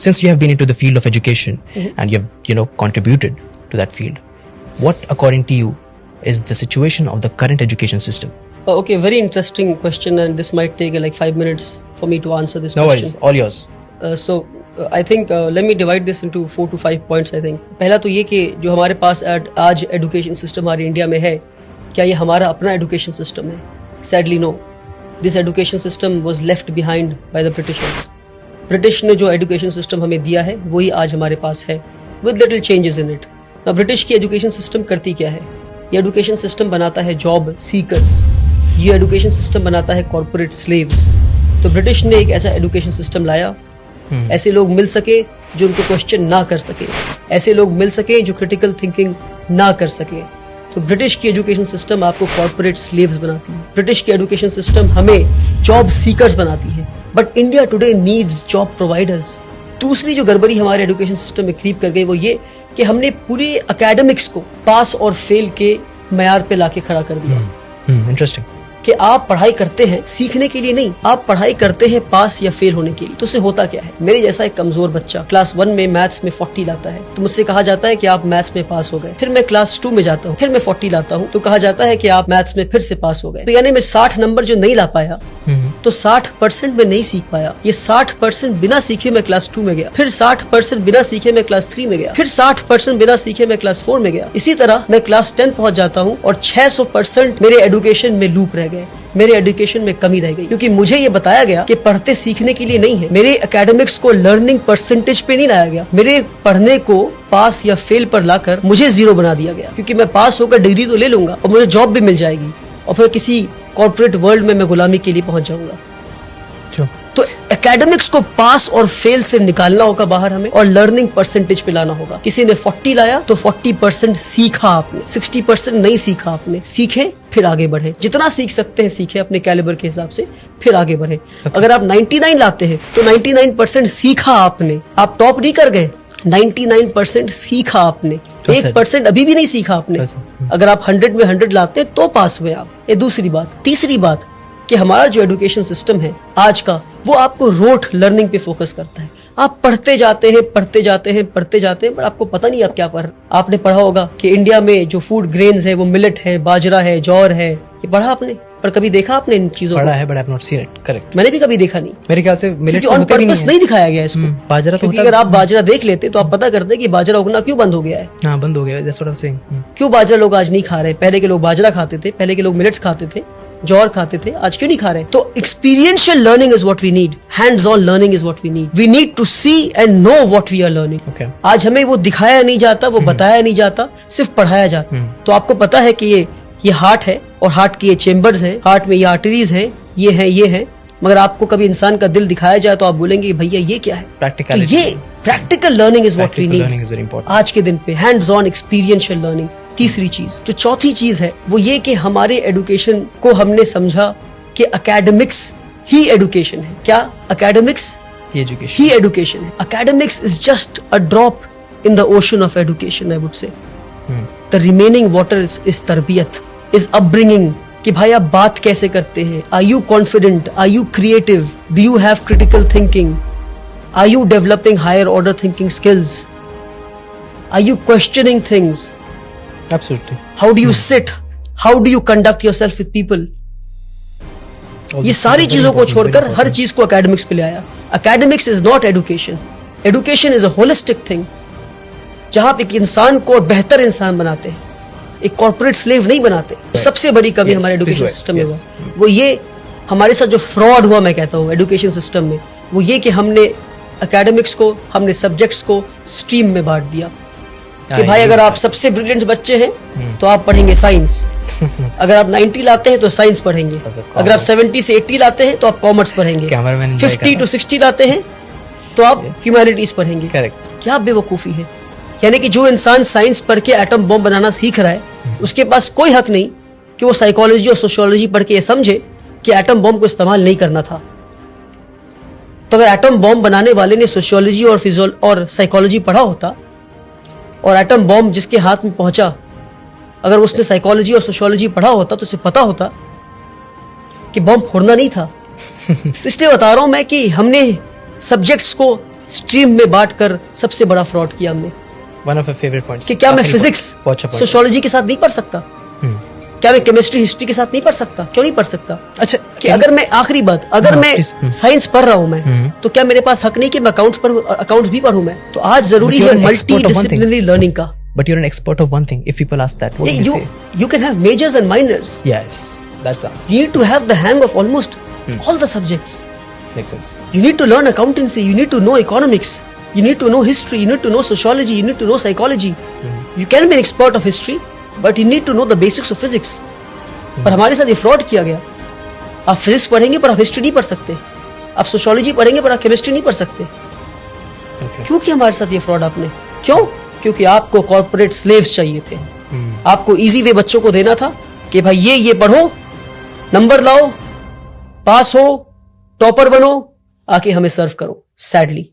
since you have been into the field of education and you've contributed to that field, what according to you is the situation of the current education system? Okay, very interesting question, and this might take like 5 minutes for me to answer this question. No worries, all yours. I think let me divide this into 4 to 5 points. I think पहला तो ये कि जो हमारे पास आज education system हमारे India में है, क्या ये हमारा अपना एजुकेशन सिस्टम है? Sadly no. This education system was left behind by the Britishers. British ने जो एजुकेशन सिस्टम हमें दिया है वही आज हमारे पास है, with little changes in it. Now British की एजुकेशन सिस्टम करती क्या है? ये एजुकेशन सिस्टम बनाता है जॉब सीकर्स, ये एजुकेशन सिस्टम बनाता है कॉर्पोरेट स्लेव्स. तो ब्रिटिश ने एक ऐसा एजुकेशन सिस्टम लाया, ऐसे लोग मिल सके जो उनको क्वेश्चन ना कर सके, ऐसे लोग मिल सके जो क्रिटिकल थिंकिंग ना कर सके. तो ब्रिटिश की एजुकेशन सिस्टम आपको कॉर्पोरेट स्लेव्स बनाती है, ब्रिटिश की एजुकेशन सिस्टम हमें जॉब सीकर्स बनाती है. But India today needs job providers. दूसरी जो गड़बड़ी हमारे एजुकेशन सिस्टम में क्रीप कर गई वो ये कि हमने पूरी एकेडमिक्स को पास और फेल के मयार पे लाके खड़ा कर दिया. इंटरेस्टिंग. कि आप पढ़ाई करते हैं सीखने के लिए नहीं, आप पढ़ाई करते हैं पास या फेल होने के लिए. तो उससे होता क्या है? मेरे जैसा एक कमजोर बच्चा क्लास 1 में मैथ्स में 40 लाता है तो मुझसे कहा जाता है कि आप मैथ्स में पास हो गए. फिर मैं क्लास 2 में जाता हूँ, फिर मैं 40 लाता हूँ तो कहा जाता है कि आप मैथ्स में फिर से पास हो गए. तो यानी मैं 60 नंबर जो नहीं ला पाया तो 60% में नहीं सीख पाया. ये 60% बिना सीखे मैं क्लास 2 में गया, फिर 60% बिना सीखे मैं क्लास 3 में गया, फिर 60% बिना सीखे मैं क्लास 4 में गया. इसी तरह मैं क्लास 10 पहुंच जाता हूँ और 600% मेरे एजुकेशन में लूप रह गए, मेरे एजुकेशन में कमी रह गई. क्योंकि मुझे ये बताया गया कि पढ़ते सीखने के लिए नहीं है. मेरे एकेडमिक्स को लर्निंग परसेंटेज पे नहीं लाया गया, मेरे पढ़ने को पास या फेल पर लाकर मुझे 0 बना दिया गया. क्योंकि मैं पास होकर डिग्री तो ले लूंगा और मुझे जॉब भी मिल जाएगी और फिर किसी कॉर्पोरेट वर्ल्ड में मैं गुलामी के लिए पहुंच जाऊंगा. तो एकेडमिक्स को पास और फेल से निकालना होगा बाहर हमें और लर्निंग परसेंटेज पे लाना होगा. किसी ने 40 लाया तो 40% सीखा आपने, 60% नहीं सीखा आपने. सीखे फिर आगे बढ़े, जितना सीख सकते हैं सीखे अपने कैलिबर के हिसाब से, फिर आगे बढ़े. अगर आप 99 लाते हैं तो 99% सीखा आपने, आप टॉप नहीं कर गए. 99% सीखा आपने, 1% अभी भी नहीं सीखा आपने. अगर आप 100 में 100 लाते हैं तो पास हुए आप. ये दूसरी बात. तीसरी बात कि हमारा जो एजुकेशन सिस्टम है आज का वो आपको रोट लर्निंग पे फोकस करता है. आप पढ़ते जाते हैं पर आपको पता नहीं आप क्या पढ़. आपने पढ़ा होगा कि इंडिया में जो फूड ग्रेन्स है वो मिलेट है, बाजरा है, जौर है. ये पढ़ा आपने, पर कभी देखा आपने इन चीजों को? पढ़ा है but I have not seen it. Correct. मैंने भी कभी देखा नहीं. मेरे ख्याल से मिलेट ऑन पर्पस नहीं दिखाया गया इसको. बाजरा तो क्योंकि अगर आप बाजरा देख लेते तो आप पता करते कि बाजरा उगना क्यों बंद हो गया है. हाँ, बंद हो गया. That's what I am saying. क्यों बाजरा लोग आज नहीं खा रहे? पहले के लोग बाजरा खाते थे, पहले के लोग मिलेट्स खाते थे, जौर खाते थे, आज क्यों नहीं खा रहे? तो experiential learning is what we need, hands on learning is what we need. We need to see and know what we are learning. आज हमें वो दिखाया नहीं जाता, वो बताया नहीं जाता, सिर्फ पढ़ाया जाता. तो आपको पता है कि ये हार्ट है और हार्ट की ये चेम्बर्स है, हार्ट में ये आर्टरीज है, ये है. मगर आपको कभी इंसान का दिल दिखाया जाए तो आप बोलेंगे भैया ये क्या है? प्रैक्टिकलिटी. ये practical learning is what we need आज के दिन पे. Hands on experiential learning. तीसरी चीज. जो चौथी चीज है वो ये कि हमारे एजुकेशन को हमने समझा कि एकेडमिक्स ही एजुकेशन है. क्या? एकेडमिक्स ही एजुकेशन है. Academics is just a drop in the ocean of education. I would say the remaining water is तरबियत, इज अपब्रिंगिंग. कि भाई आप बात कैसे करते हैं? Are you confident? Are you creative? Do you have critical thinking? Are you developing higher order thinking skills? Are you questioning things? Absolutely. How do you sit? How do you conduct yourself with people? ये सारी चीजों को छोड़कर हर चीज को academics पे ले आया. Academics is not education. Education is a holistic thing जहां पे एक इंसान को बेहतर इंसान बनाते हैं, एक कॉर्पोरेट स्लेव नहीं बनाते. सबसे बड़ी कमी हमारे एजुकेशन सिस्टम में हुआ वो ये, हमारे साथ जो फ्रॉड हुआ मैं कहता हूँ एजुकेशन सिस्टम में, वो ये कि हमने एकेडमिक्स को, हमने सब्जेक्ट्स को स्ट्रीम में बांट दिया. कि भाई अगर आप सबसे ब्रिलियंट बच्चे हैं तो आप पढ़ेंगे साइंस. अगर आप 90 लाते हैं तो साइंस पढ़ेंगे. अगर आप 70 से 80 लाते हैं तो आप कॉमर्स पढ़ेंगे. 50 to 60 लाते हैं तो आप ह्यूमैनिटीज पढ़ेंगे. करेक्ट. क्या बेवकूफी है. यानी कि जो इंसान साइंस पढ़ के एटम बॉम्ब बनाना सीख रहा है उसके पास कोई हक नहीं कि वो साइकोलॉजी और सोशियोलॉजी पढ़ के ये समझे कि एटम बॉम्ब को इस्तेमाल नहीं करना था. तो अगर एटम बॉम्ब बनाने वाले ने सोशियोलॉजी और साइकोलॉजी पढ़ा होता और एटम बॉम्ब जिसके हाथ में पहुंचा, अगर उसने साइकोलॉजी और सोशियोलॉजी पढ़ा होता तो उसे पता होता कि बॉम्ब फोड़ना नहीं था. तो इसलिए बता रहा हूं मैं कि हमने सब्जेक्ट्स को स्ट्रीम में बांटकर सबसे बड़ा फ्रॉड किया हमने। One of my favorite points. कि क्या मैं आखिरी फिजिक्स point. बहुत अच्छा point. सोशियोलॉजी के साथ नहीं पढ़ सकता? क्या मैं केमिस्ट्री हिस्ट्री के साथ नहीं पढ़ सकता? क्यों नहीं पढ़ सकता? अच्छा, कि अगर मैं आखिरी बात, अगर हाँ, मैं please. साइंस पढ़ रहा हूं मैं, तो क्या मेरे पास हक नहीं कि मैं अकाउंट्स भी पढ़ूं मैं? तो आज जरूरी है मल्टी डिसिप्लिनरी लर्निंग का। But you're an expert of one thing. If people ask that, what would you say? You can have majors and minors. Yes, that's the answer. You need to have the hang of almost all the subjects. Makes sense. You need to learn accountancy. You need to know economics. You need to know history. You need to know sociology. You need to know psychology. You can be an expert of history, but you need to know the basics of physics. पर हमारे साथ ये fraud किया गया। आप physics पढ़ेंगे पर आप हिस्ट्री नहीं पढ़ सकते, आप सोशियोलॉजी पढ़ेंगे पर आप केमिस्ट्री नहीं पढ़ सकते। Okay. क्यों किया हमारे साथ ये फ्रॉड आपने? क्यों? क्योंकि आपको कॉर्पोरेट स्लेव्स चाहिए थे। आपको इजी वे बच्चों को देना था कि भाई ये पढ़ो, नंबर लाओ, पास हो, टॉपर बनो, आके हमें सर्व करो। सैडली